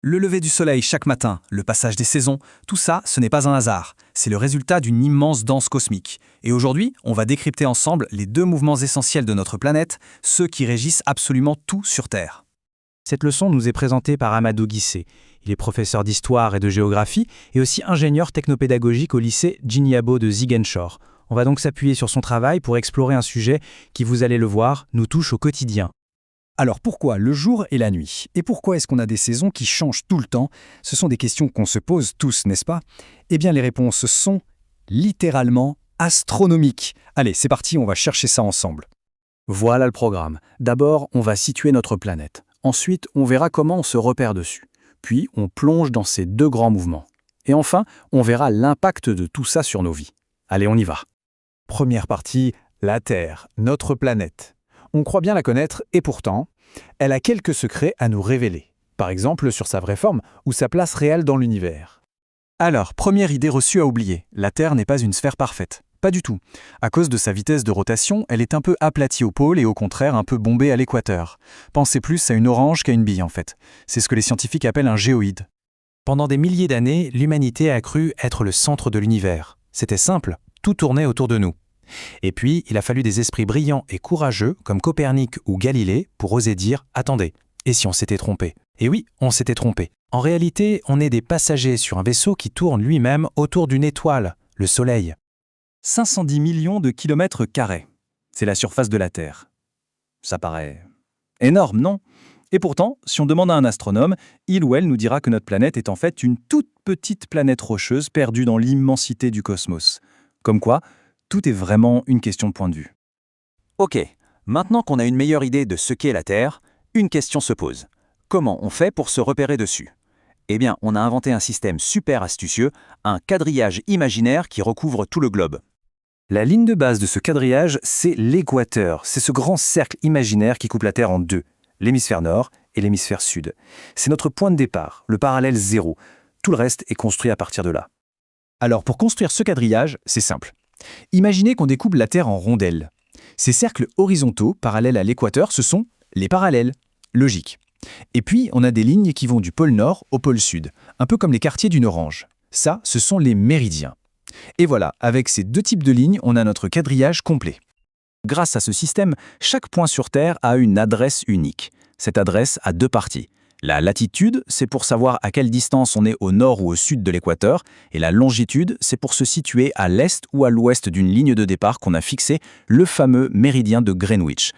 Le lever du soleil chaque matin, le passage des saisons, tout ça, ce n'est pas un hasard. C'est le résultat d'une immense danse cosmique. Et aujourd'hui, on va décrypter ensemble les deux mouvements essentiels de notre planète, ceux qui régissent absolument tout sur Terre. Cette leçon nous est présentée par Amadou Guissé. Il est professeur d'histoire et de géographie et aussi ingénieur technopédagogique au lycée Djignabo de Ziguinchor. On va donc s'appuyer sur son travail pour explorer un sujet qui, vous allez le voir, nous touche au quotidien. Alors pourquoi le jour et la nuit? Et pourquoi est-ce qu'on a des saisons qui changent tout le temps? Ce sont des questions qu'on se pose tous, n'est-ce pas? Eh bien les réponses sont littéralement astronomiques. Allez, c'est parti, on va chercher ça ensemble. Voilà le programme. D'abord, on va situer notre planète. Ensuite, on verra comment on se repère dessus. Puis, on plonge dans ces deux grands mouvements. Et enfin, on verra l'impact de tout ça sur nos vies. Allez, on y va. Première partie, la Terre, notre planète. On croit bien la connaître et pourtant, elle a quelques secrets à nous révéler. Par exemple sur sa vraie forme ou sa place réelle dans l'univers. Alors, première idée reçue à oublier, la Terre n'est pas une sphère parfaite. Pas du tout. À cause de sa vitesse de rotation, elle est un peu aplatie au pôle et au contraire un peu bombée à l'équateur. Pensez plus à une orange qu'à une bille en fait. C'est ce que les scientifiques appellent un géoïde. Pendant des milliers d'années, l'humanité a cru être le centre de l'univers. C'était simple, tout tournait autour de nous. Et puis, il a fallu des esprits brillants et courageux, comme Copernic ou Galilée, pour oser dire « Attendez, et si on s'était trompé ?» Et oui, on s'était trompé. En réalité, on est des passagers sur un vaisseau qui tourne lui-même autour d'une étoile, le Soleil. 510 millions de kilomètres carrés. C'est la surface de la Terre. Ça paraît énorme, non? Et pourtant, si on demande à un astronome, il ou elle nous dira que notre planète est en fait une toute petite planète rocheuse perdue dans l'immensité du cosmos. Comme quoi, tout est vraiment une question de point de vue. Ok, maintenant qu'on a une meilleure idée de ce qu'est la Terre, une question se pose. Comment on fait pour se repérer dessus? Eh bien, on a inventé un système super astucieux, un quadrillage imaginaire qui recouvre tout le globe. La ligne de base de ce quadrillage, c'est l'équateur. C'est ce grand cercle imaginaire qui coupe la Terre en deux, l'hémisphère nord et l'hémisphère sud. C'est notre point de départ, le parallèle zéro. Tout le reste est construit à partir de là. Alors pour construire ce quadrillage, c'est simple. Imaginez qu'on découpe la Terre en rondelles. Ces cercles horizontaux, parallèles à l'équateur, ce sont les parallèles. Logique. Et puis, on a des lignes qui vont du pôle nord au pôle sud, un peu comme les quartiers d'une orange. Ça, ce sont les méridiens. Et voilà, avec ces deux types de lignes, on a notre quadrillage complet. Grâce à ce système, chaque point sur Terre a une adresse unique. Cette adresse a deux parties. La latitude, c'est pour savoir à quelle distance on est au nord ou au sud de l'équateur, et la longitude, c'est pour se situer à l'est ou à l'ouest d'une ligne de départ qu'on a fixée, le fameux méridien de Greenwich.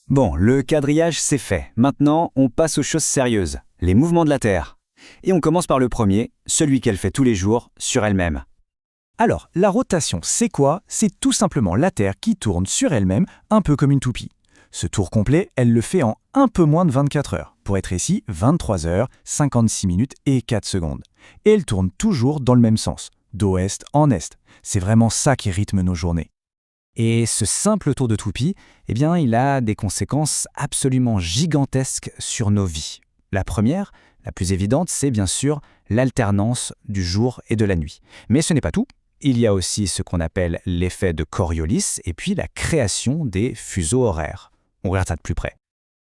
Bon, le quadrillage c'est fait. Maintenant, on passe aux choses sérieuses, les mouvements de la Terre. Et on commence par le premier, celui qu'elle fait tous les jours, sur elle-même. Alors, la rotation, c'est quoi? C'est tout simplement la Terre qui tourne sur elle-même, un peu comme une toupie. Ce tour complet, elle le fait en un peu moins de 24 heures. Pour être ici, 23 heures, 56 minutes et 4 secondes. Et elle tourne toujours dans le même sens, d'ouest en est. C'est vraiment ça qui rythme nos journées. Et ce simple tour de toupie, eh bien, il a des conséquences absolument gigantesques sur nos vies. La première, la plus évidente, c'est bien sûr l'alternance du jour et de la nuit. Mais ce n'est pas tout. Il y a aussi ce qu'on appelle l'effet de Coriolis et puis la création des fuseaux horaires. On regarde ça de plus près.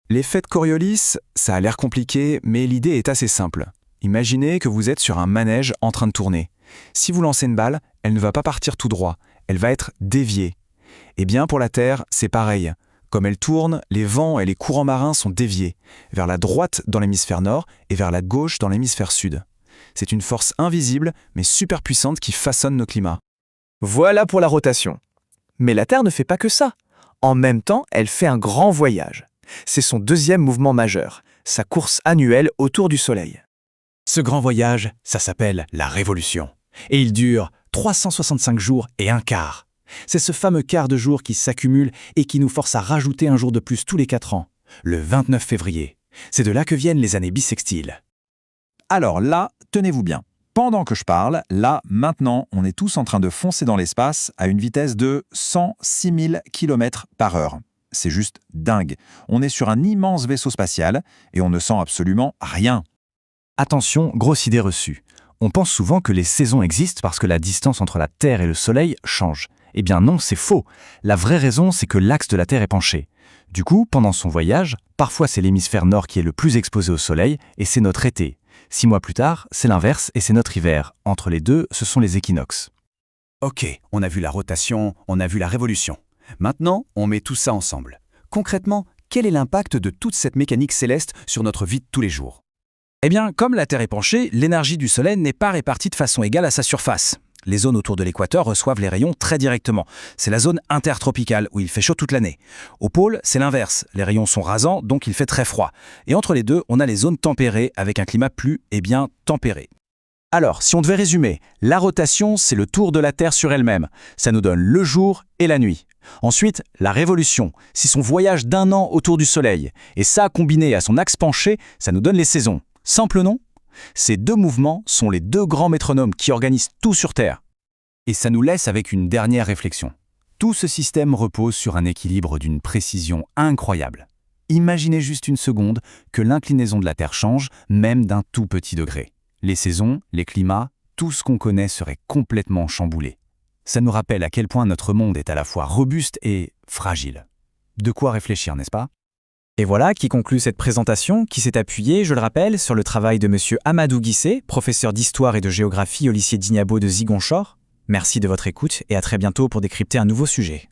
L'effet de Coriolis, ça a l'air compliqué, mais l'idée est assez simple. Imaginez que vous êtes sur un manège en train de tourner. Si vous lancez une balle, elle ne va pas partir tout droit, elle va être déviée. Eh bien, pour la Terre, c'est pareil. Comme elle tourne, les vents et les courants marins sont déviés, vers la droite dans l'hémisphère nord et vers la gauche dans l'hémisphère sud. C'est une force invisible, mais super puissante qui façonne nos climats. Voilà pour la rotation. Mais la Terre ne fait pas que ça. En même temps, elle fait un grand voyage. C'est son deuxième mouvement majeur, sa course annuelle autour du Soleil. Ce grand voyage, ça s'appelle la Révolution. Et il dure 365 jours et un quart. C'est ce fameux quart de jour qui s'accumule et qui nous force à rajouter un jour de plus tous les 4 ans, le 29 février. C'est de là que viennent les années bissextiles. Alors là, tenez-vous bien. Pendant que je parle, là, maintenant, on est tous en train de foncer dans l'espace à une vitesse de 106 000 km/h. C'est juste dingue. On est sur un immense vaisseau spatial et on ne sent absolument rien. Attention, grosse idée reçue. On pense souvent que les saisons existent parce que la distance entre la Terre et le Soleil change. Eh bien non, c'est faux. La vraie raison, c'est que l'axe de la Terre est penché. Du coup, pendant son voyage, parfois c'est l'hémisphère nord qui est le plus exposé au Soleil et c'est notre été. 6 mois plus tard, c'est l'inverse et c'est notre hiver. Entre les deux, ce sont les équinoxes. Ok, on a vu la rotation, on a vu la révolution. Maintenant, on met tout ça ensemble. Concrètement, quel est l'impact de toute cette mécanique céleste sur notre vie de tous les jours? Eh bien, comme la Terre est penchée, l'énergie du Soleil n'est pas répartie de façon égale à sa surface. Les zones autour de l'équateur reçoivent les rayons très directement. C'est la zone intertropicale où il fait chaud toute l'année. Au pôle, c'est l'inverse. Les rayons sont rasants, donc il fait très froid. Et entre les deux, on a les zones tempérées avec un climat plus, tempéré. Alors, si on devait résumer, la rotation, c'est le tour de la Terre sur elle-même. Ça nous donne le jour et la nuit. Ensuite, la révolution, c'est son voyage d'1 an autour du Soleil. Et ça, combiné à son axe penché, ça nous donne les saisons. Simple, non? Ces deux mouvements sont les deux grands métronomes qui organisent tout sur Terre. Et ça nous laisse avec une dernière réflexion. Tout ce système repose sur un équilibre d'une précision incroyable. Imaginez juste une seconde que l'inclinaison de la Terre change, même d'un tout petit degré. Les saisons, les climats, tout ce qu'on connaît serait complètement chamboulé. Ça nous rappelle à quel point notre monde est à la fois robuste et fragile. De quoi réfléchir, n'est-ce pas? Et voilà qui conclut cette présentation qui s'est appuyée, je le rappelle, sur le travail de M. Amadou Guissé, professeur d'histoire et de géographie au lycée d'Ignabo de Ziguinchor. Merci de votre écoute et à très bientôt pour décrypter un nouveau sujet.